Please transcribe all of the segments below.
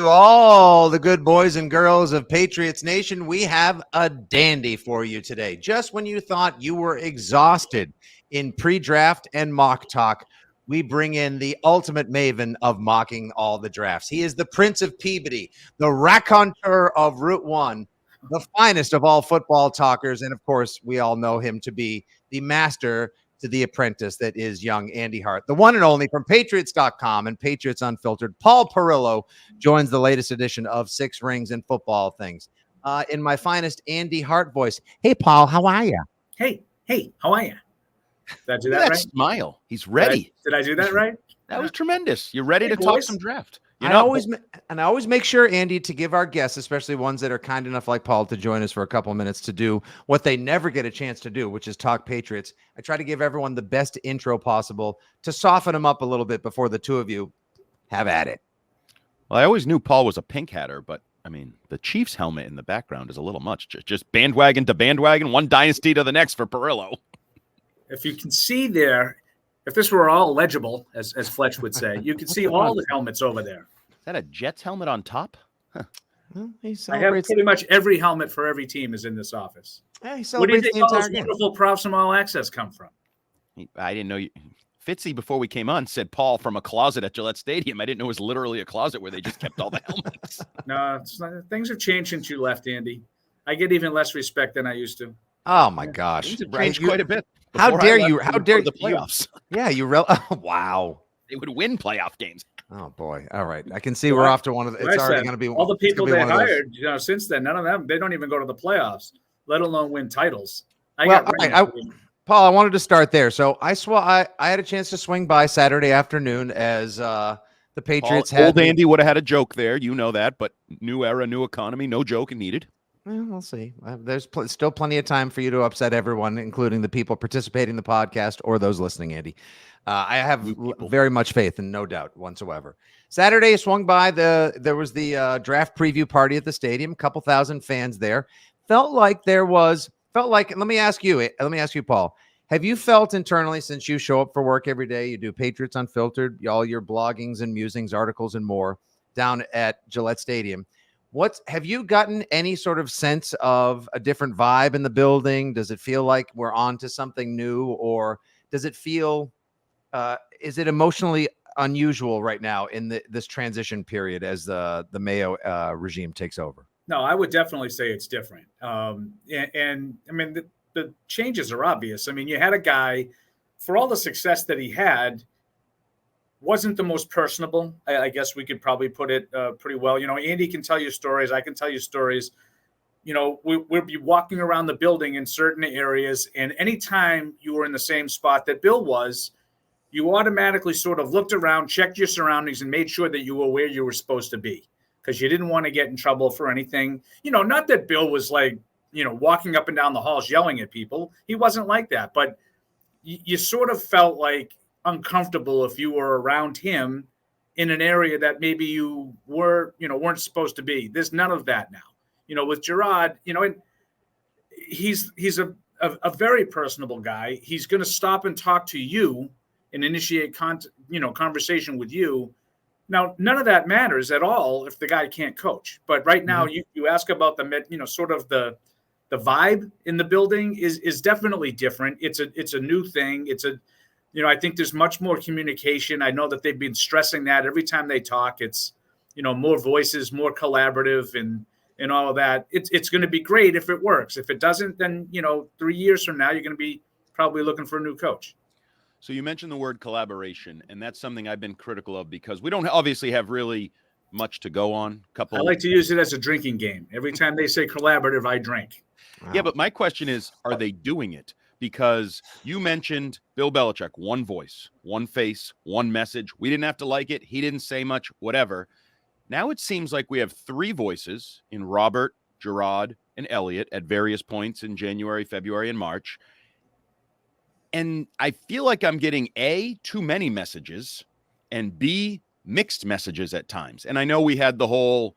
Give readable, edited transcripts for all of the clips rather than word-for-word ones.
to all the good boys and girls of Patriots Nation. We have a dandy for you today. Just when you thought you were exhausted in pre-draft and mock talk, we bring in the ultimate maven of mocking all the drafts. He is the Prince of Peabody, the raconteur of Route 1, the finest of all football talkers, and of course, we all know him to be the master to the apprentice that is young Andy Hart. The one and only from Patriots.com and Patriots Unfiltered, Paul Perillo joins the latest edition of Six Rings and Football Things. In my finest Andy Hart voice. Hey, Paul, how are you? Hey, how are you? Did I do Look that at right? Smile. He's ready. Did I do that right? That was tremendous. You're ready Hey, to talk boys. some draft. I always make sure, Andy, to give our guests, especially ones that are kind enough like Paul to join us for a couple of minutes to do what they never get a chance to do, which is talk Patriots. I try to give everyone the best intro possible to soften them up a little bit before the two of you have at it. Well, I always knew Paul was a pink hatter, but I mean, the Chiefs helmet in the background is a little much. Just bandwagon to bandwagon, one dynasty to the next for Perillo. If you can see there, if this were all legible, as Fletch would say, you can see all the helmets over there. Is that a Jets helmet on top? Huh. Well, I have pretty much every helmet for every team is in this office. He Where do you celebrates think the all entire those game. wonderful props from All Access come from? I didn't know you. Fitzy, before we came on, said Paul from a closet at Gillette Stadium. I didn't know it was literally a closet where they just kept all the helmets. No, it's not, things have changed since you left, Andy. I get even less respect than I used to. Oh my gosh! Things have changed quite a bit. How Before I dare left, you? they How would dare go to the you? playoffs? Yeah, wow. They would win playoff games. Oh boy! All right, I can see we're off to one of the. It's already going to be all the people they one of those. hired. Since then, none of them. They don't even go to the playoffs, let alone win titles. Paul, I wanted to start there. So I had a chance to swing by Saturday afternoon as the Patriots had. Old Andy would have had a joke there, you know that, but new era, new economy, no joke needed. Well, we'll see. There's still plenty of time for you to upset everyone, including the people participating in the podcast or those listening, Andy. I have very much faith and no doubt whatsoever. Saturday, I swung by. There was the draft preview party at the stadium. A couple thousand fans there. Felt like, let me ask you, Paul, have you felt internally, since you show up for work every day, you do Patriots Unfiltered, all your bloggings and musings, articles and more down at Gillette Stadium, have you gotten any sort of sense of a different vibe in the building? Does it feel like we're on to something new, or does it feel, is it emotionally unusual right now in this transition period as the Mayo regime takes over? No, I would definitely say it's different. And I mean, the changes are obvious. I mean, you had a guy, for all the success that he had, wasn't the most personable. I guess we could probably put it pretty well. Andy can tell you stories. I can tell you stories. We'll be walking around the building in certain areas, and anytime you were in the same spot that Bill was, you automatically sort of looked around, checked your surroundings, and made sure that you were where you were supposed to be, because you didn't want to get in trouble for anything. Not that Bill was like, walking up and down the halls yelling at people. He wasn't like that, but you sort of felt like uncomfortable if you were around him in an area that maybe you weren't supposed to be. There's none of that now. With Gerard, he's a very personable guy. He's going to stop and talk to you and initiate conversation with you. Now, none of that matters at all if the guy can't coach. But right now, you ask about sort of the vibe in the building is definitely different. It's a new thing. I think there's much more communication. I know that they've been stressing that every time they talk. It's, more voices, more collaborative and all of that. It's going to be great if it works. If it doesn't, then, 3 years from now, you're going to be probably looking for a new coach. So you mentioned the word collaboration, and that's something I've been critical of because we don't obviously have really much to go on. I like to use it as a drinking game. Every time they say collaborative, I drink. Wow. Yeah, but my question is, are they doing it? Because you mentioned Bill Belichick, one voice, one face, one message. We didn't have to like it. He didn't say much, whatever. Now it seems like we have three voices in Robert, Gerard, and Elliott at various points in January, February, and March. And I feel like I'm getting A, too many messages, and B, mixed messages at times. And I know we had the whole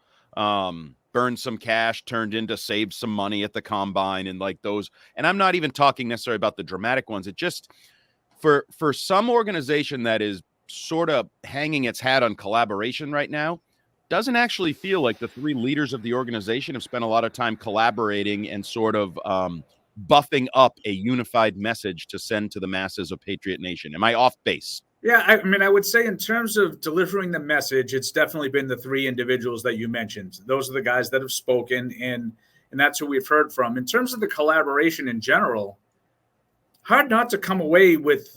burn some cash turned into save some money at the combine and like those. And I'm not even talking necessarily about the dramatic ones. It just, for some organization that is sort of hanging its hat on collaboration right now, doesn't actually feel like the three leaders of the organization have spent a lot of time collaborating and sort of buffing up a unified message to send to the masses of Patriot Nation. Am I off base? Yeah, I mean, I would say in terms of delivering the message, it's definitely been the three individuals that you mentioned. Those are the guys that have spoken, and that's who we've heard from. In terms of the collaboration in general, hard not to come away with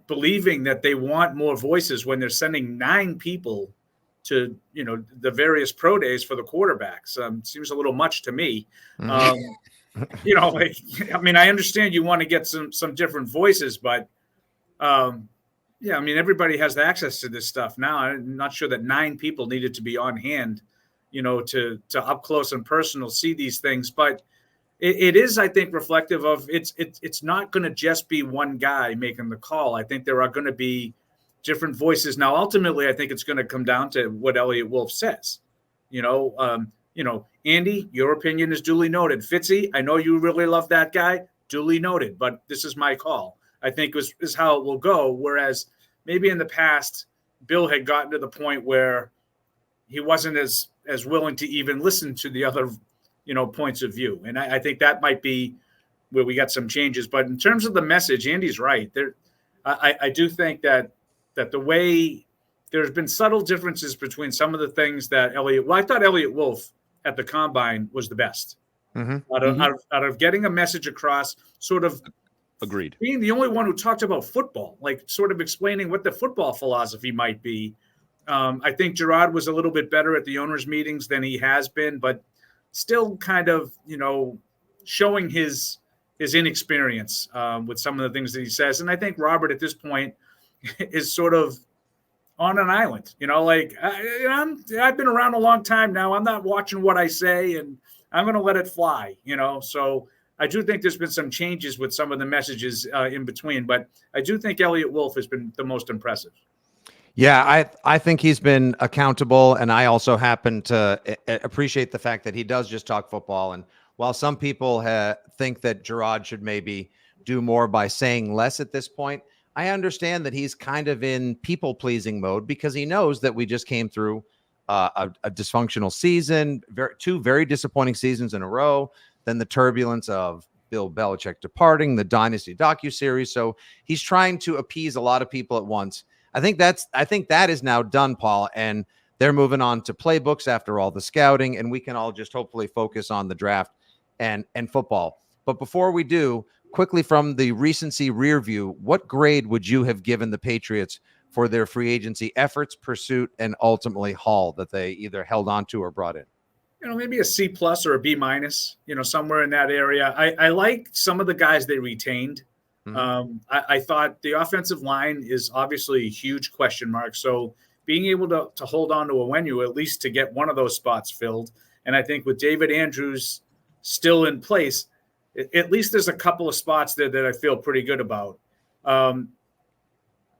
believing that they want more voices when they're sending 9 people to, the various pro days for the quarterbacks. Seems a little much to me. I understand you want to get some different voices, but yeah, I mean, everybody has access to this stuff now. I'm not sure that 9 people needed to be on hand, to up close and personal see these things. But it is, I think, reflective of it's not going to just be one guy making the call. I think there are going to be different voices. Now, ultimately, I think it's going to come down to what Elliot Wolf says. Andy, your opinion is duly noted. Fitzy, I know you really love that guy. Duly noted, but this is my call. I think is how it will go. Whereas maybe in the past, Bill had gotten to the point where he wasn't as willing to even listen to the other, points of view. And I think that might be where we got some changes. But in terms of the message, Andy's right. I do think that the way there's been subtle differences between some of the things that I thought Elliot Wolf at the Combine was the best. Out of getting a message across, sort of agreed, being the only one who talked about football, like sort of explaining what the football philosophy might be. I think Gerard was a little bit better at the owners' meetings than he has been, but still kind of, showing his inexperience with some of the things that he says. And I think Robert at this point is sort of on an island, I've been around a long time now. I'm not watching what I say, and I'm going to let it fly, So I do think there's been some changes with some of the messages in between, but I do think Elliot Wolf has been the most impressive. Yeah, I think he's been accountable, and I also happen to appreciate the fact that he does just talk football. And while some people think that Gerard should maybe do more by saying less at this point, I understand that he's kind of in people-pleasing mode because he knows that we just came through a dysfunctional season, 2 very disappointing seasons in a row, then the turbulence of Bill Belichick departing, the Dynasty docuseries. So he's trying to appease a lot of people at once. I think that is now done, Paul, and they're moving on to playbooks after all the scouting, and we can all just hopefully focus on the draft and football. But before we do, quickly from the recency rear view, what grade would you have given the Patriots for their free agency efforts, pursuit, and ultimately haul that they either held on to or brought in? Maybe a C+ or a B-, somewhere in that area. I like some of the guys they retained. Mm-hmm. I thought the offensive line is obviously a huge question mark. So being able to hold on to Onwenu, at least to get one of those spots filled. And I think with David Andrews still in place, at least there's a couple of spots there that I feel pretty good about. I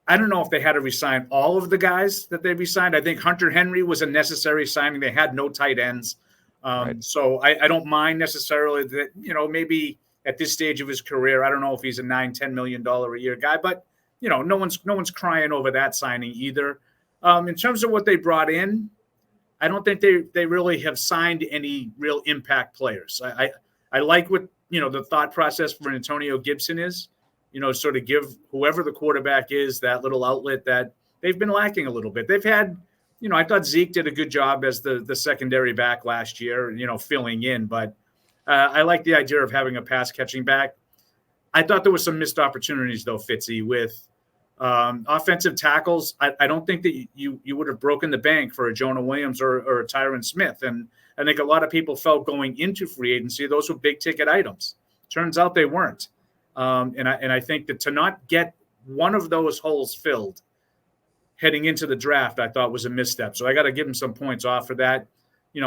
don't know if they had to resign all of the guys that they resigned. I think Hunter Henry was a necessary signing. They had no tight ends. Right. So I don't mind necessarily that, maybe at this stage of his career, I don't know if he's a $9-10 million a year guy, but no one's crying over that signing either. In terms of what they brought in, I don't think they really have signed any real impact players. I like what, the thought process for Antonio Gibson is, sort of give whoever the quarterback is that little outlet that they've been lacking a little bit. They've had, I thought Zeke did a good job as the secondary back last year, filling in, but I like the idea of having a pass catching back. I thought there were some missed opportunities though, Fitzy, with offensive tackles. I don't think that you would have broken the bank for a Jonah Williams or a Tyron Smith. And I think a lot of people felt going into free agency, those were big ticket items. Turns out they weren't. And I think that to not get one of those holes filled heading into the draft, I thought was a misstep. So I got to give him some points off for that.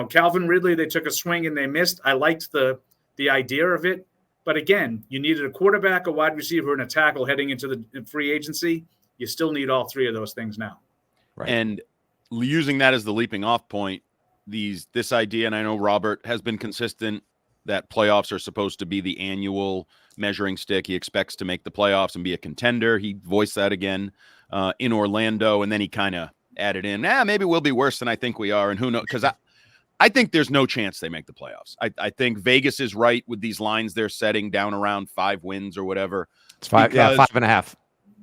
Calvin Ridley, they took a swing and they missed. I liked the idea of it. But again, you needed a quarterback, a wide receiver, and a tackle heading into the free agency. You still need all 3 of those things now. Right. And using that as the leaping off point, this idea, and I know Robert has been consistent that playoffs are supposed to be the annual measuring stick. He expects to make the playoffs and be a contender. He voiced that again in Orlando, and then he kind of added in. Maybe we'll be worse than I think we are. And who knows? Because I think there's no chance they make the playoffs. I think Vegas is right with these lines they're setting down around 5 wins or whatever. It's 5.5.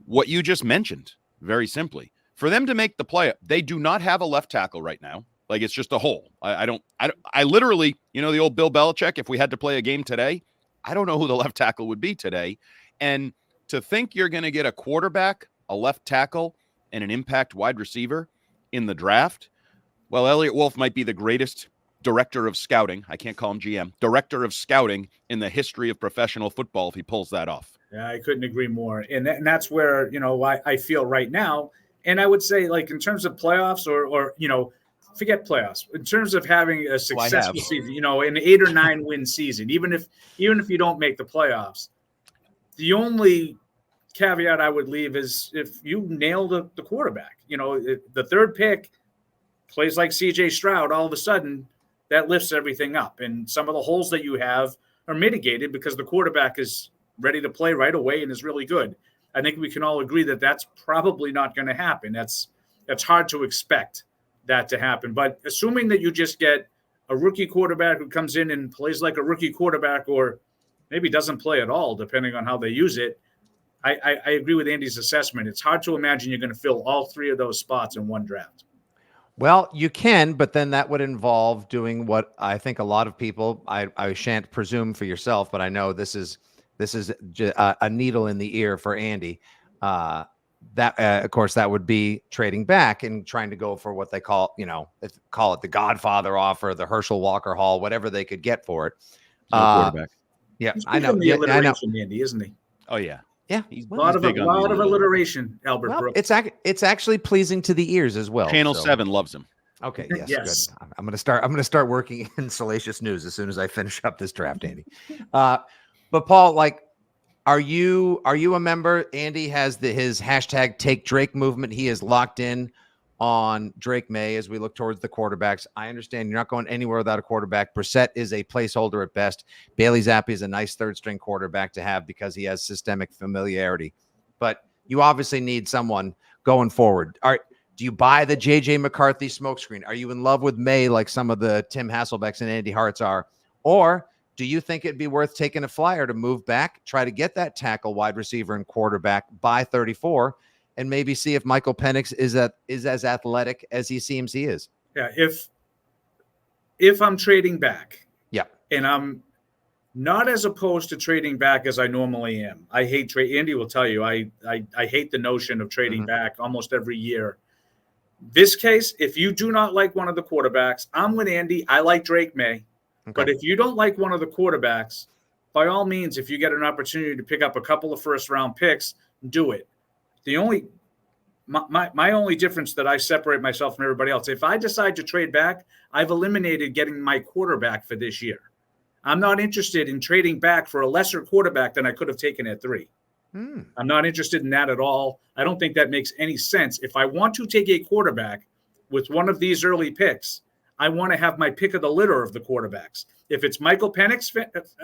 What you just mentioned, very simply, for them to make the play, they do not have a left tackle right now. Like, it's just a hole. I literally, the old Bill Belichick, if we had to play a game today, I don't know who the left tackle would be today. And to think you're going to get a quarterback, a left tackle, and an impact wide receiver in the draft, well, Elliott Wolf might be the greatest director of scouting. I can't call him GM. Director of scouting in the history of professional football if he pulls that off. Yeah, I couldn't agree more. And that's where, I feel right now. And I would say, like, in terms of playoffs or forget playoffs. In terms of having a successful season, an 8 or 9 win season, even if you don't make the playoffs, the only caveat I would leave is if you nail the quarterback. The third pick plays like C.J. Stroud, all of a sudden that lifts everything up. And some of the holes that you have are mitigated because the quarterback is ready to play right away and is really good. I think we can all agree that that's probably not going to happen. That's hard to expect that to happen. But assuming that you just get a rookie quarterback who comes in and plays like a rookie quarterback, or maybe doesn't play at all, depending on how they use it, I agree with Andy's assessment. It's hard to imagine you're going to fill all 3 of those spots in one draft. Well, you can, but then that would involve doing what I think a lot of people, I shan't presume for yourself, but I know this is a needle in the ear for Andy. Of course, that would be trading back and trying to go for what they call it the Godfather offer, the Herschel Walker Hall, whatever they could get for it. Quarterback. Yeah, I know. Yeah, I know. Andy, isn't he? Oh yeah. Yeah, He's a lot of alliteration, Albert well, Brooks. it's actually pleasing to the ears as well. Channel 7 loves him. Okay, yes, Yes. good. I'm gonna start working in Salacious News as soon as I finish up this draft, Andy. But Paul, are you a member? Andy has his hashtag Take Drake movement. He is locked in on Drake May as we look towards the quarterbacks. I understand you're not going anywhere without a quarterback. Brissett is a placeholder at best. Bailey Zappi is a nice third string quarterback to have because he has systemic familiarity. But you obviously need someone going forward. Do you buy the JJ McCarthy smokescreen? Are you in love with May like some of the Tim Hasselbecks and Andy Harts are? Or do you think it'd be worth taking a flyer to move back, try to get that tackle, wide receiver, and quarterback by 34, and maybe see if Michael Penix is as athletic as he seems he is? Yeah, if I'm trading back, yeah, and I'm not as opposed to trading back as I normally am. I hate trade. Andy will tell you I hate the notion of trading back almost every year. This case, if you do not like one of the quarterbacks, I'm with Andy. I like Drake May. Okay. But if you don't like one of the quarterbacks, by all means, if you get an opportunity to pick up a couple of first-round picks, do it. My only difference that I separate myself from everybody else, if I decide to trade back, I've eliminated getting my quarterback for this year. I'm not interested in trading back for a lesser quarterback than I could have taken at 3. I'm not interested in that at all. I don't think that makes any sense. If I want to take a quarterback with one of these early picks, I want to have my pick of the litter of the quarterbacks. If it's Michael Penix,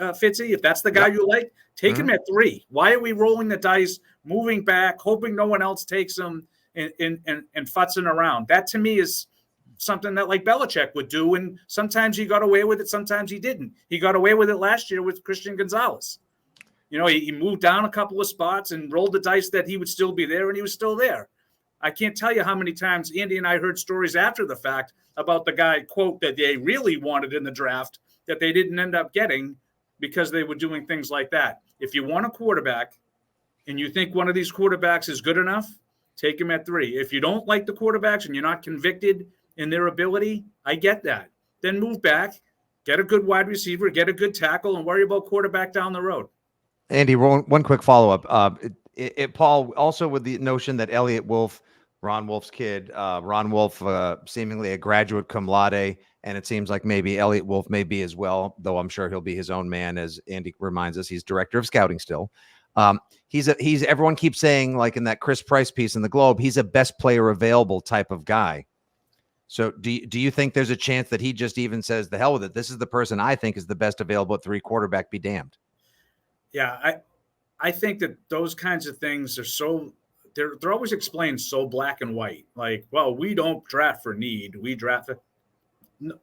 Fitzy, if that's the guy you like, take him at 3. Why are we rolling the dice, moving back, hoping no one else takes him and futzing around? That to me is something that like Belichick would do. And sometimes he got away with it. Sometimes he didn't. He got away with it last year with Christian Gonzalez. He moved down a couple of spots and rolled the dice that he would still be there, and he was still there. I can't tell you how many times Andy and I heard stories after the fact about the guy, quote, that they really wanted in the draft that they didn't end up getting because they were doing things like that. If you want a quarterback and you think one of these quarterbacks is good enough, take him at 3. If you don't like the quarterbacks and you're not convicted in their ability, I get that. Then move back, get a good wide receiver, get a good tackle, and worry about quarterback down the road. Andy, one quick follow-up. Paul, also with the notion that Elliott Wolf, Ron Wolf's kid, Ron Wolf, seemingly a graduate cum laude, and it seems like maybe Elliott Wolf may be as well, though I'm sure he'll be his own man, as Andy reminds us. He's director of scouting still. He's everyone keeps saying, like in that Chris Price piece in the Globe, he's a best player available type of guy. So do you think there's a chance that he just even says, the hell with it, this is the person I think is the best available at 3, quarterback be damned? Yeah, I think that those kinds of things are so they're always explained so black and white. Like, well, we don't draft for need. We draft for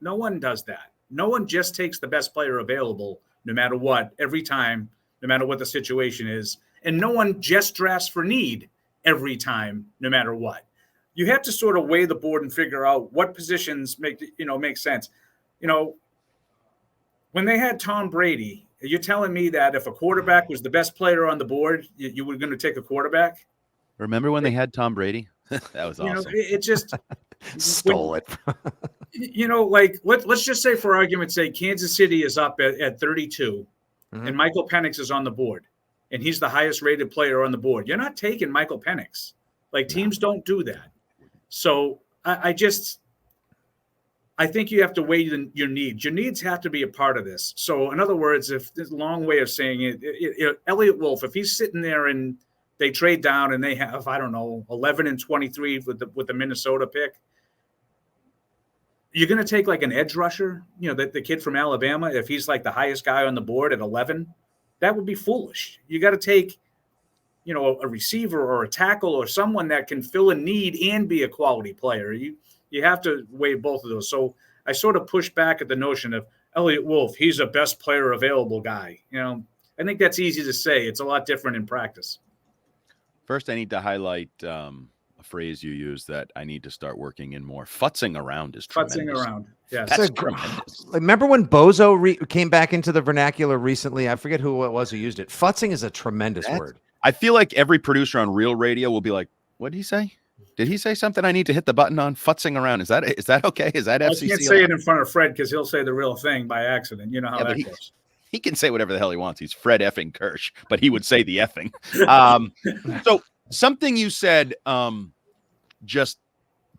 no one does that. No one just takes the best player available, no matter what, every time, no matter what the situation is. And no one just drafts for need every time, no matter what. You have to sort of weigh the board and figure out what positions make sense. When they had Tom Brady, you're telling me that if a quarterback was the best player on the board, you were going to take a quarterback? Remember when they had Tom Brady? That was awesome. It just stole it. Like let's just say, for argument's sake, Kansas City is up at 32, and Michael Penix is on the board, and he's the highest rated player on the board. You're not taking Michael Penix. Like, teams don't do that. So I think you have to weigh your needs. Your needs have to be a part of this. So in other words, if this long way of saying it, Elliott Wolf, if he's sitting there and they trade down and they have, I don't know, 11 and 23 with the Minnesota pick, you're going to take like an edge rusher, the kid from Alabama, if he's like the highest guy on the board at 11, that would be foolish. You got to take, a receiver or a tackle or someone that can fill a need and be a quality player. You have to weigh both of those. So I sort of push back at the notion of Elliott Wolf, he's a best player available guy. I think that's easy to say. It's a lot different in practice. First, I need to highlight a phrase you use that I need to start working in more. Futzing around is tremendous. Futzing around, yes. That's tremendous. Remember when Bozo came back into the vernacular recently? I forget who it was who used it. Futzing is a tremendous word. I feel like every producer on Real Radio will be like, what did he say? Did he say something I need to hit the button on? Futzing around. Is that okay? Is that FCC? I can't say it in front of Fred because he'll say the real thing by accident. You know how that goes. He can say whatever the hell he wants. He's Fred effing Kirsch, but he would say the effing. So something you said just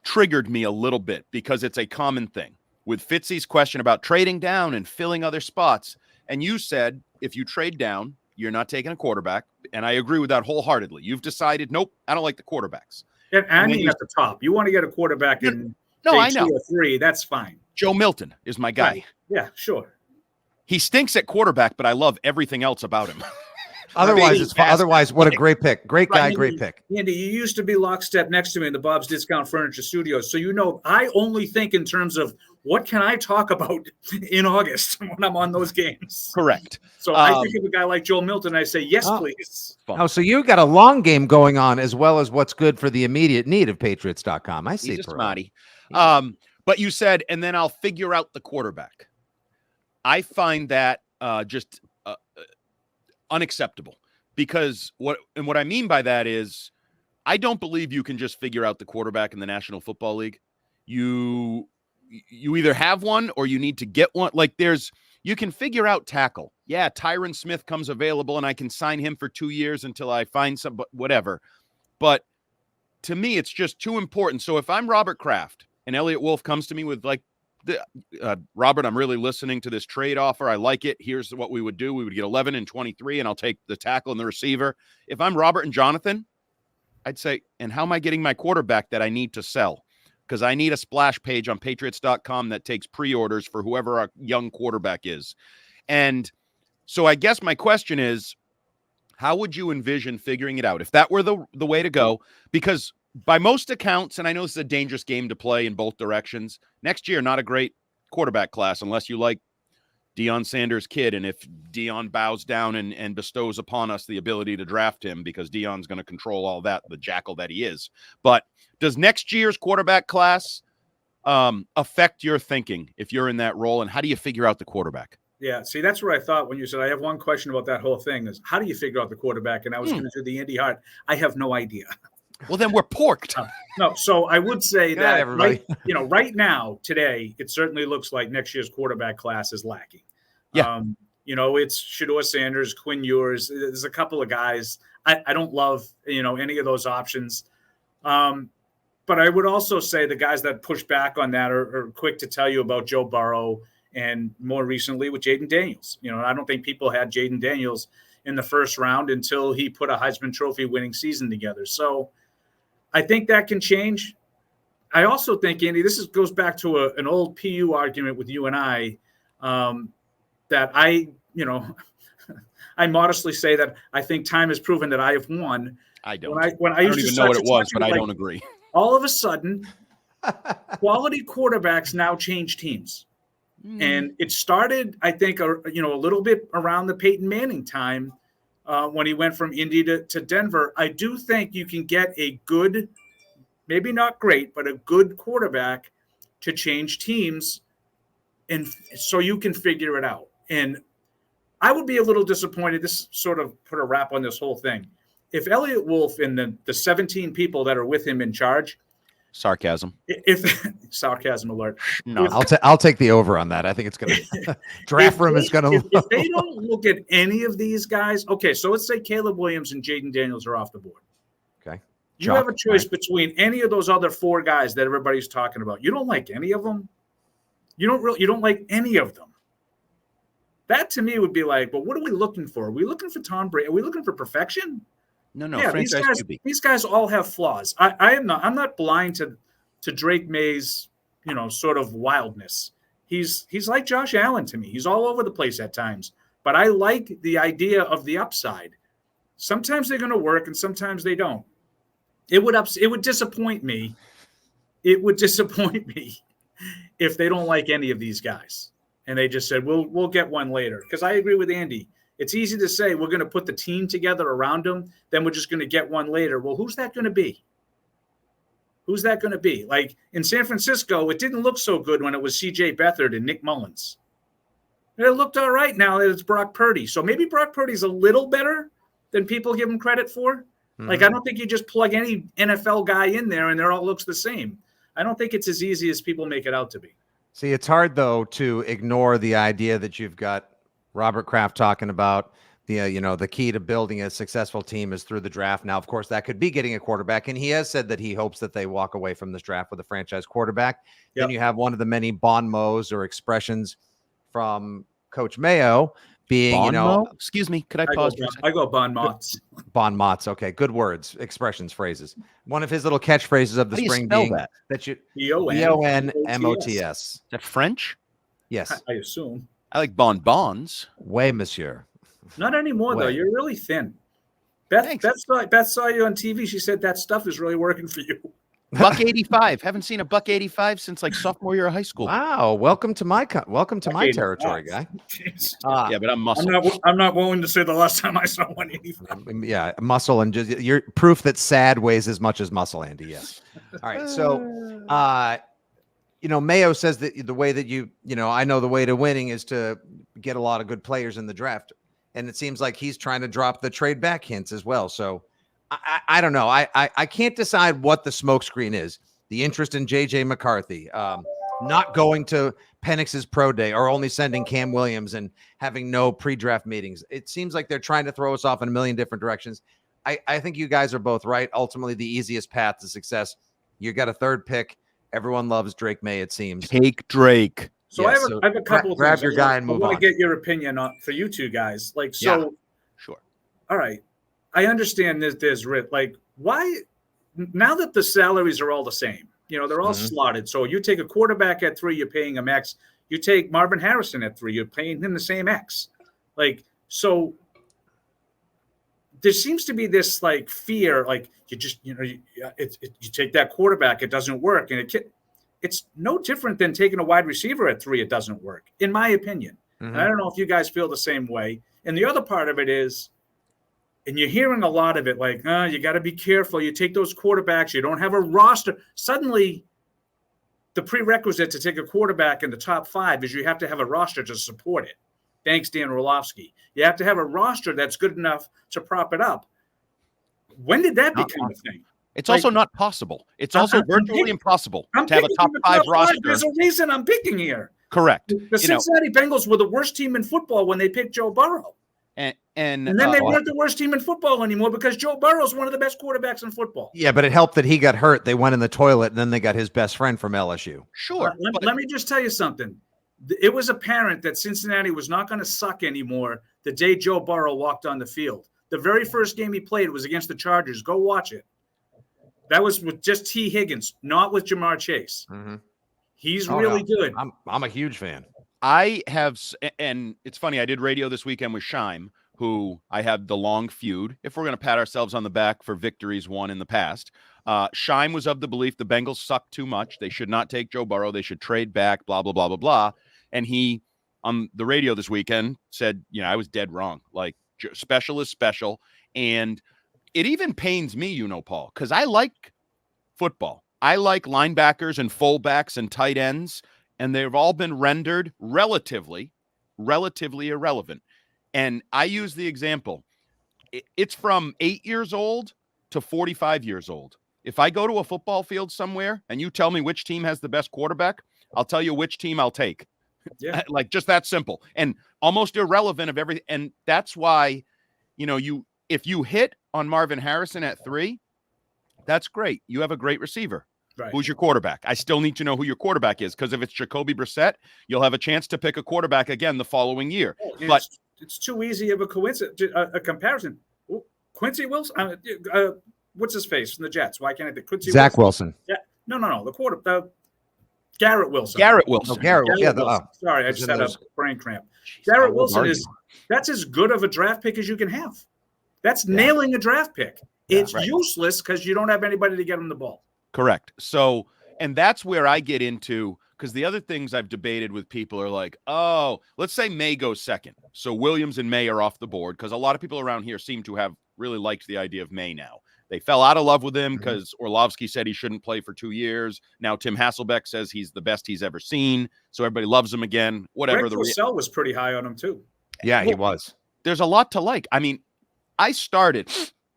triggered me a little bit because it's a common thing with Fitzy's question about trading down and filling other spots. And you said, if you trade down, you're not taking a quarterback. And I agree with that wholeheartedly. You've decided, nope, I don't like the quarterbacks. And I mean, at the top, you want to get a quarterback in I know. 2 or 3, that's fine. Joe Milton is my guy. Right. Yeah, sure. He stinks at quarterback, but I love everything else about him. Otherwise, what a great pick. Great guy, great pick. Andy, you used to be lockstep next to me in the Bob's Discount Furniture Studios. So, I only think in terms of what can I talk about in August when I'm on those games. Correct. So I think of a guy like Joe Milton, I say, yes, please. So you got a long game going on as well as what's good for the immediate need of Patriots.com. I see. He's a smarty. But you said, and then I'll figure out the quarterback. I find that just unacceptable because what I mean by that is I don't believe you can just figure out the quarterback in the National Football League. You either have one or you need to get one. Like you can figure out tackle. Yeah, Tyron Smith comes available and I can sign him for 2 years until I find some, whatever. But to me, it's just too important. So if I'm Robert Kraft and Elliott Wolf comes to me with like, Robert, I'm really listening to this trade offer. I like it. Here's what we would do. We would get 11 and 23 and I'll take the tackle and the receiver. If I'm Robert and Jonathan, I'd say, and how am I getting my quarterback that I need to sell? Because I need a splash page on Patriots.com that takes pre-orders for whoever our young quarterback is. And so I guess my question is, how would you envision figuring it out if that were the way to go? Because by most accounts, and I know this is a dangerous game to play in both directions, next year, not a great quarterback class unless you like Deion Sanders' kid. And if Deion bows down and bestows upon us the ability to draft him because Deion's going to control all that, the jackal that he is. But does next year's quarterback class affect your thinking if you're in that role? And how do you figure out the quarterback? Yeah, see, that's what I thought when you said I have one question about that whole thing is how do you figure out the quarterback? And I was going to do the Andy Hart. I have no idea. Well, then we're porked. No, so I would say that everybody. Right now, today, it certainly looks like next year's quarterback class is lacking. Yeah. It's Shedeur Sanders, Quinn Ewers. There's a couple of guys. I don't love, any of those options. But I would also say the guys that push back on that are quick to tell you about Joe Burrow and more recently with Jaden Daniels. I don't think people had Jaden Daniels in the first round until he put a Heisman Trophy winning season together. So I think that can change. I also think, Andy, goes back to an old PU argument with you and I, that I modestly say that I think time has proven that I have won. I don't. When I I used don't to even know what it was, but I like, don't agree. all of a sudden, quality quarterbacks now change teams. And it started, I think, a little bit around the Peyton Manning time when he went from Indy to Denver. I do think you can get a good, maybe not great, but a good quarterback to change teams, and so you can figure it out. And I would be a little disappointed. This sort of put a wrap on this whole thing. If Elliott Wolf and the 17 people that are with him in charge, Sarcasm. if sarcasm alert, No. I'll take the over on that. I think it's going to draft room is going to. If they don't look at any of these guys, okay. So let's say Caleb Williams and Jaden Daniels are off the board. Okay, you have a choice between any of those other 4 guys that everybody's talking about. You don't like any of them. You don't like any of them. That to me would be like, but what are we looking for? Are we looking for Tom Brady? Are we looking for perfection? No. Yeah, these guys all have flaws. I'm not blind to Drake May's, sort of wildness. He's like Josh Allen to me. He's all over the place at times, but I like the idea of the upside. Sometimes they're going to work and sometimes they don't. It would disappoint me. It would disappoint me if they don't like any of these guys and they just said, we'll get one later. Because I agree with Andy. It's easy to say we're going to put the team together around them, then we're just going to get one later. Well, who's that going to be? Who's that going to be? Like in San Francisco, it didn't look so good when it was C.J. Beathard and Nick Mullins. And it looked all right now that it's Brock Purdy. So maybe Brock Purdy's a little better than people give him credit for. Mm-hmm. Like I don't think you just plug any NFL guy in there and it all looks the same. I don't think it's as easy as people make it out to be. See, it's hard, though, to ignore the idea that you've got Robert Kraft talking about the key to building a successful team is through the draft. Now, of course, that could be getting a quarterback, and he has said that he hopes that they walk away from this draft with a franchise quarterback. Yep. Then you have one of the many bon mots or expressions from Coach Mayo being, excuse me, could I pause for a second? I go bon mots. Bon mots. Okay. Good words, expressions, phrases. One of his little catchphrases of the spring being that you B-O-N-M-O-T-S. Is that French? Yes. I assume. I like bonbons. Oui, monsieur. Not anymore, though. You're really thin. Beth saw you on TV. She said that stuff is really working for you. $1.85. Haven't seen $1.85 since like sophomore year of high school. Wow, welcome to my territory, guy. Yeah, but I'm muscle. I'm not willing to say the last time I saw 185. Yeah, muscle and just you're proof that sad weighs as much as muscle, Andy. Yes. All right, so Mayo says that the way that I know the way to winning is to get a lot of good players in the draft, and it seems like he's trying to drop the trade back hints as well. So. I don't know. I can't decide what the smokescreen is. The interest in J.J. McCarthy, not going to Penix's pro day or only sending Cam Williams and having no pre-draft meetings. It seems like they're trying to throw us off in a million different directions. I think you guys are both right. Ultimately, the easiest path to success. You got a 3rd pick. Everyone loves Drake May, it seems. Take Drake. So I have a couple of things. Grab your guy and move on. I want to get your opinion on for you two guys. Sure. All right. I understand there's like why now that the salaries are all the same, they're all slotted. So you take a quarterback at 3, you're paying him X. You take Marvin Harrison at 3, you're paying him the same X. So there seems to be this fear, you just you take that quarterback, it doesn't work, and it's no different than taking a wide receiver at 3. It doesn't work, in my opinion. And I don't know if you guys feel the same way. And the other part of it is. And you're hearing a lot of it you got to be careful. You take those quarterbacks. You don't have a roster. Suddenly, the prerequisite to take a quarterback in the top 5 is you have to have a roster to support it. Thanks, Dan Orlovsky. You have to have a roster that's good enough to prop it up. When did that become a thing? It's also not possible. It's also virtually impossible to have a top 5 roster. There's a reason I'm picking here. Correct. The Cincinnati Bengals were the worst team in football when they picked Joe Burrow. And then they weren't the worst team in football anymore because Joe Burrow is one of the best quarterbacks in football. Yeah, but it helped that he got hurt. They went in the toilet, and then they got his best friend from LSU. Sure. Let me just tell you something. It was apparent that Cincinnati was not going to suck anymore the day Joe Burrow walked on the field. The very first game he played was against the Chargers. Go watch it. That was with just T. Higgins, not with Jamar Chase. Mm-hmm. He's really good. I'm a huge fan. I have, and it's funny, I did radio this weekend with Scheim, who I had the long feud, if we're going to pat ourselves on the back for victories won in the past. Shime was of the belief the Bengals suck too much. They should not take Joe Burrow. They should trade back, blah, blah, blah, blah, blah. And he, on the radio this weekend, said, I was dead wrong. Like, special is special. And it even pains me, Paul, because I like football. I like linebackers and fullbacks and tight ends, and they've all been rendered relatively irrelevant. And I use the example. It's from 8 years old to 45 years old. If I go to a football field somewhere and you tell me which team has the best quarterback, I'll tell you which team I'll take. Yeah. Like, just that simple and almost irrelevant of everything. And that's why, if you hit on Marvin Harrison at 3, that's great. You have a great receiver. Right. Who's your quarterback? I still need to know who your quarterback is, because if it's Jacoby Brissett, you'll have a chance to pick a quarterback again the following year. But it's too easy of a coincidence, a comparison. Quincy Wilson, what's his face from the Jets? Why can't I think Quincy Zach Wilson? Yeah, no, the quarterback, Garrett Wilson. Garrett Wilson. Oh, Garrett Wilson. Sorry, I just had a brain cramp. Garrett Wilson that's as good of a draft pick as you can have. That's nailing a draft pick. It's useless because you don't have anybody to get him the ball. Correct. So, and that's where I get into, because the other things I've debated with people are like, oh, let's say May goes second. So Williams and May are off the board, because a lot of people around here seem to have really liked the idea of May now. They fell out of love with him because Orlovsky said he shouldn't play for 2 years. Now Tim Hasselbeck says he's the best he's ever seen. So everybody loves him again. Whatever. Greg Cosell was pretty high on him too. Yeah, he was. There's a lot to like. I mean, I started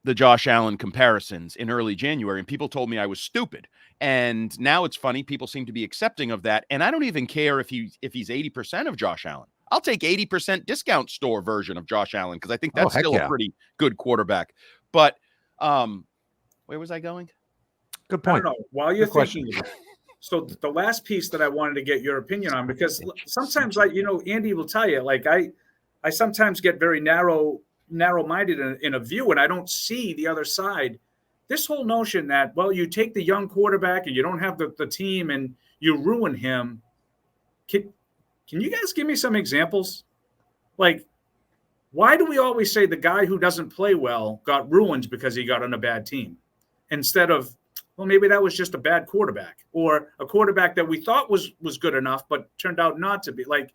the Josh Allen comparisons in early January, and people told me I was stupid. And now it's funny. People seem to be accepting of that. And I don't even care if he's 80% of Josh Allen. I'll take 80% discount store version of Josh Allen, because I think that's still a pretty good quarterback. But where was I going? Good point. I don't know. While you're thinking, so the last piece that I wanted to get your opinion on, because sometimes, Andy will tell you, like I sometimes get very narrow-minded in a view, and I don't see the other side. This whole notion that, well, you take the young quarterback and you don't have the team and you ruin him. Can you guys give me some examples? Like, why do we always say the guy who doesn't play well got ruined because he got on a bad team, instead of, well, maybe that was just a bad quarterback, or a quarterback that we thought was good enough but turned out not to be? Like,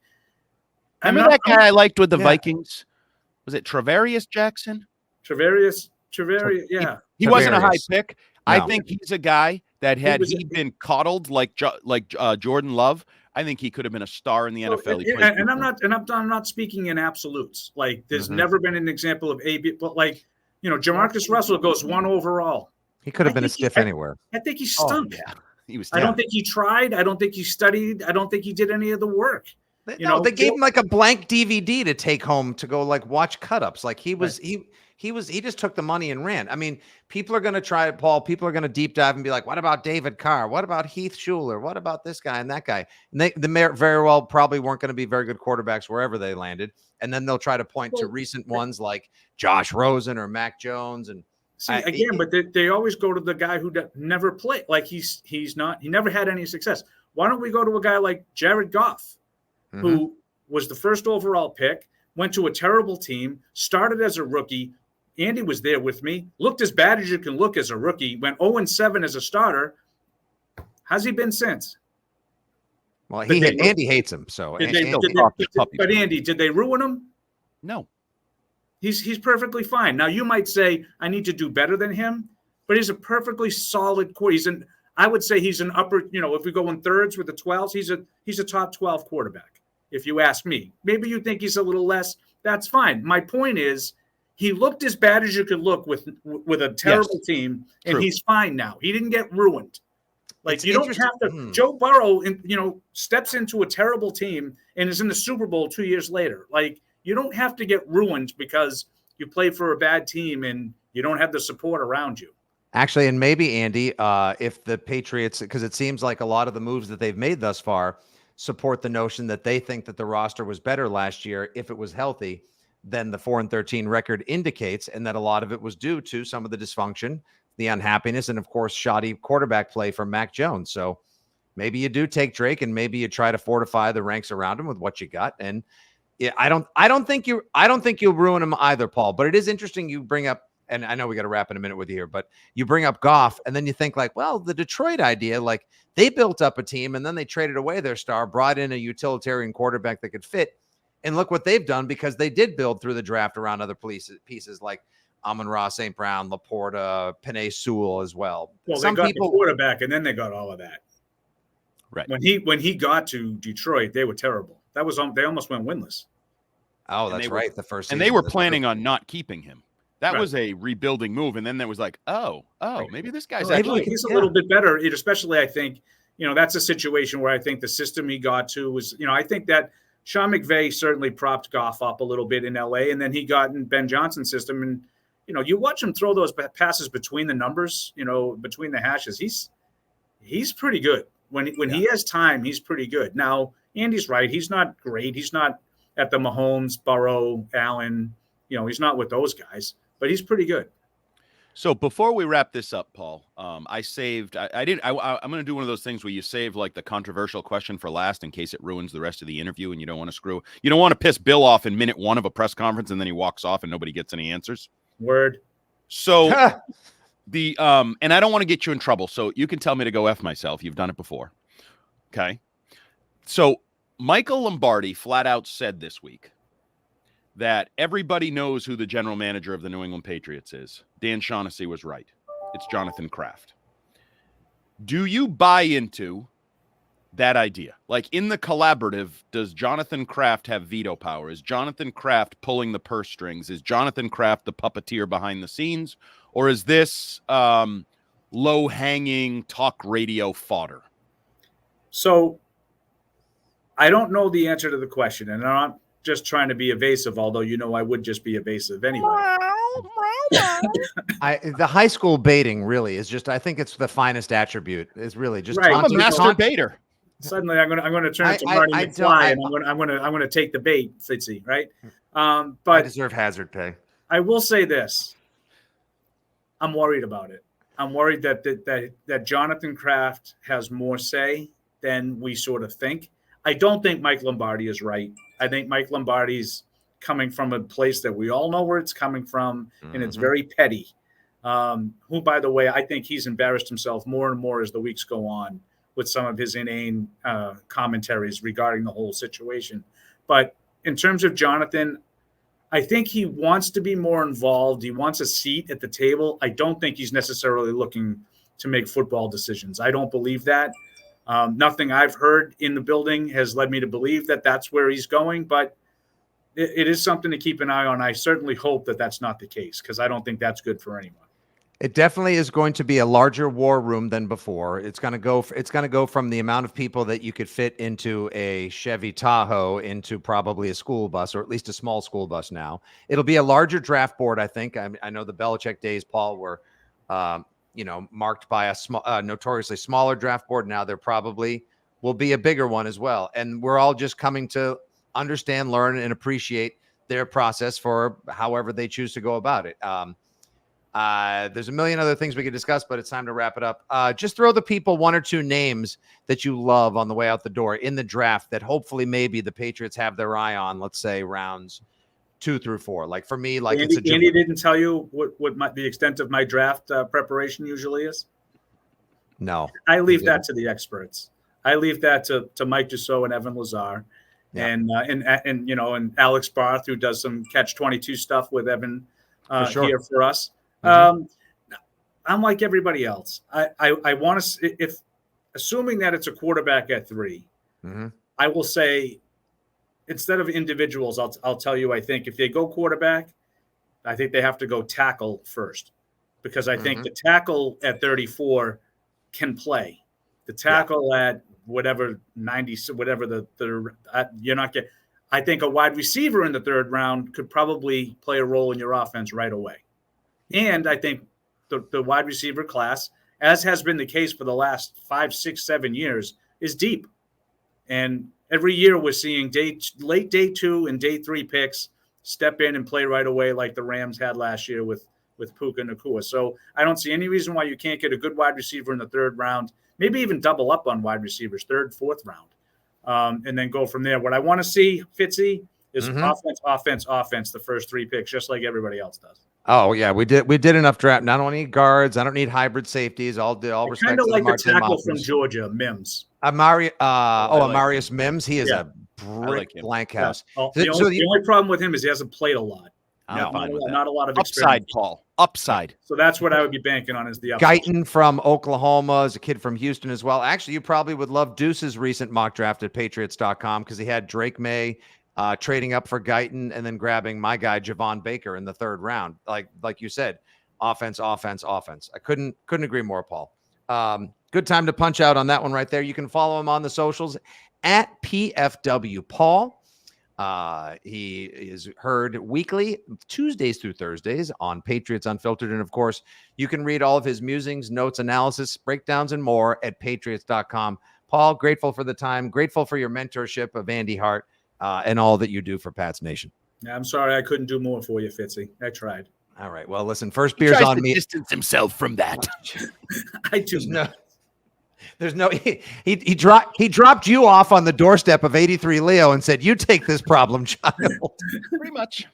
remember that guy I liked with the Vikings? Was it Travarius Jackson? Travarius, yeah. He wasn't a high pick. No. I think he's a guy that had he been coddled like Jordan Love, I think he could have been a star in the NFL. I'm not speaking in absolutes. Like, there's never been an example of but like, Jamarcus Russell goes 1 overall. He could have been a stiff anywhere. I think he stunk. Oh, yeah. He was. I don't think he tried. I don't think he studied. I don't think he did any of the work. They gave him like a blank DVD to take home to go like watch cut-ups. Like he just took the money and ran. I mean, people are going to try it, Paul. People are going to deep dive and be like, what about David Carr? What about Heath Schuler? What about this guy and that guy? And they very well probably weren't going to be very good quarterbacks wherever they landed. And then they'll try to point to recent ones like Josh Rosen or Mac Jones. And but they always go to the guy who never played. Like he never had any success. Why don't we go to a guy like Jared Goff, who was the first overall pick, went to a terrible team, started as a rookie. Andy was there with me, looked as bad as you can look as a rookie, went 0-7 as a starter. How's he been since? Well, Andy hates him. So, but Andy, did they ruin him? No. He's perfectly fine. Now, you might say, I need to do better than him, but he's a perfectly solid core. I would say he's an upper, if we go in thirds with the 12s, he's a top 12 quarterback. If you ask me, maybe you think he's a little less. That's fine. My point is, he looked as bad as you could look with a terrible team, and he's fine now. He didn't get ruined. Like, you don't have to. Joe Burrow, steps into a terrible team and is in the Super Bowl 2 years later. Like, you don't have to get ruined because you play for a bad team and you don't have the support around you. Actually, and maybe, Andy, if the Patriots, because it seems like a lot of the moves that they've made thus far support the notion that they think that the roster was better last year if it was healthy than the 4-13 record indicates, and that a lot of it was due to some of the dysfunction, the unhappiness, and of course, shoddy quarterback play from Mac Jones. So maybe you do take Drake and maybe you try to fortify the ranks around him with what you got. And Yeah, I don't think you'll ruin him either, Paul. But it is interesting you bring up, and I know we got to wrap in a minute with you here, but you bring up Goff, and then you think like, well, the Detroit idea, like they built up a team and then they traded away their star, brought in a utilitarian quarterback that could fit, and look what they've done because they did build through the draft around other pieces like Amon-Ra St. Brown, Laporta, Penei Sewell as well. Well, they got the quarterback, and then they got all of that. Right. When he got to Detroit, they were terrible. They almost went winless. Oh, that's right. The first season. And they were planning on not keeping him. That was a rebuilding move. And then there was like, maybe this guy's actually he's a little bit better. Especially, I think, that's a situation where I think the system he got to was, I think that Sean McVay certainly propped Goff up a little bit in LA, and then he got in Ben Johnson's system. And, you watch him throw those passes between the numbers, between the hashes. He's pretty good. When he has time, he's pretty good. Now, Andy's right. He's not great. He's not at the Mahomes, Burrow, Allen. He's not with those guys, but he's pretty good. So before we wrap this up, Paul, I saved. I'm going to do one of those things where you save like the controversial question for last in case it ruins the rest of the interview, and you don't want to piss Bill off in minute 1 of a press conference, and then he walks off and nobody gets any answers. Word. So and I don't want to get you in trouble, so you can tell me to go F myself. You've done it before. Okay. So Michael Lombardi flat out said this week that everybody knows who the general manager of the New England Patriots is. Dan Shaughnessy was right. It's Jonathan Kraft. Do you buy into that idea? Like in the collaborative, does Jonathan Kraft have veto power? Is Jonathan Kraft pulling the purse strings? Is Jonathan Kraft the puppeteer behind the scenes? Or is this low-hanging talk radio fodder? So I don't know the answer to the question, and I'm not just trying to be evasive, although I would just be evasive anyway. The high school baiting really is just, I think it's the finest attribute. It's really just right. I'm a master baiter. Suddenly I'm going to turn to Marty McFly, and I'm going to take the bait, Fitzy, right? But I deserve hazard pay. I will say this. I'm worried about it. I'm worried that Jonathan Kraft has more say than we sort of think. I don't think Mike Lombardi is right. I think Mike Lombardi's coming from a place that we all know where it's coming from, and it's very petty. Who, by the way, I think he's embarrassed himself more and more as the weeks go on with some of his inane commentaries regarding the whole situation. But in terms of Jonathan, I think he wants to be more involved. He wants a seat at the table. I don't think he's necessarily looking to make football decisions. I don't believe that. Nothing I've heard in the building has led me to believe that that's where he's going, but it is something to keep an eye on. I certainly hope that that's not the case, because I don't think that's good for anyone. It definitely is going to be a larger war room than before. It's going to go from the amount of people that you could fit into a Chevy Tahoe into probably a school bus, or at least a small school bus now. It'll be a larger draft board, I think. I know the Belichick days, Paul, were marked by a notoriously smaller draft board. Now there probably will be a bigger one as well. And we're all just coming to understand, learn, and appreciate their process for however they choose to go about it. There's a million other things we could discuss, but it's time to wrap it up. Just throw the people 1 or 2 names that you love on the way out the door in the draft that hopefully maybe the Patriots have their eye on, let's say rounds 2 through 4. Like for me, like Andy didn't tell you what the extent of my draft preparation usually is? No. I leave that to the experts. I leave that to Mike Dussault and Evan Lazar. Yeah. And Alex Barth, who does some catch-22 stuff with Evan here for us. I'm like everybody else. I want to, if assuming that it's a quarterback at 3, I will say, instead of individuals, I'll tell you, I think if they go quarterback, I think they have to go tackle first, because I think the tackle at 34 can play. The tackle at whatever 90, whatever you're not getting. I think a wide receiver in the 3rd round could probably play a role in your offense right away. And I think the wide receiver class, as has been the case for the last 5, 6, 7 years, is deep. And every year we're seeing late day 2 and day 3 picks step in and play right away, like the Rams had last year with Puka Nacua. So I don't see any reason why you can't get a good wide receiver in the 3rd round, maybe even double up on wide receivers, 3rd, 4th round, and then go from there. What I want to see, Fitzy, is offense, the first 3 picks, just like everybody else does. Oh yeah, we did enough draft. Not only garbs, I don't need hybrid safeties. All respect Kind of to like the Martin tackle Moffers. from Georgia, Mims. Amarius Mims. He is Yeah. a brick blank house. Yeah. The only problem with him is he hasn't played a lot. I'm fine with that. Not a lot of Upside, experience. Paul. Upside. So that's what I would be banking on is the upside. Guyton from Oklahoma is a kid from Houston as well. Actually, you probably would love Deuce's recent mock draft at Patriots.com because he had Drake May trading up for Guyton and then grabbing my guy Javon Baker in the 3rd round. Like you said, offense. I couldn't agree more, Paul. Good time to punch out on that one right there. You can follow him on the socials at PFW Paul. He is heard weekly, Tuesdays through Thursdays on Patriots Unfiltered. And of course, you can read all of his musings, notes, analysis, breakdowns, and more at patriots.com. Paul, grateful for the time, grateful for your mentorship of Andy Hart and all that you do for Pats Nation. I'm sorry I couldn't do more for you, Fitzy. I tried. All right. Well, listen, first beer's on me. Distance himself from that. I do not. There's no he dropped you off on the doorstep of 83 Leo and said, "You take this problem, child." Pretty much.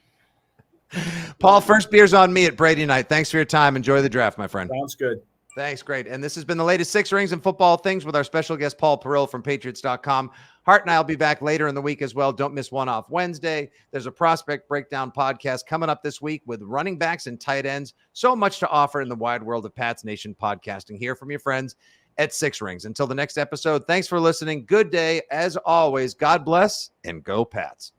Paul, first beer's on me at Brady night. Thanks for your time. Enjoy the draft, my friend. Sounds good. Thanks. Great. And this has been the latest 6 Rings and Football Things with our special guest, Paul Perillo from Patriots.com. Hart and I will be back later in the week as well. Don't miss One Off Wednesday. There's a prospect breakdown podcast coming up this week with running backs and tight ends. So much to offer in the wide world of Pats Nation podcasting. Hear from your friends at 6 Rings. Until the next episode, thanks for listening. Good day. As always, God bless and go Pats.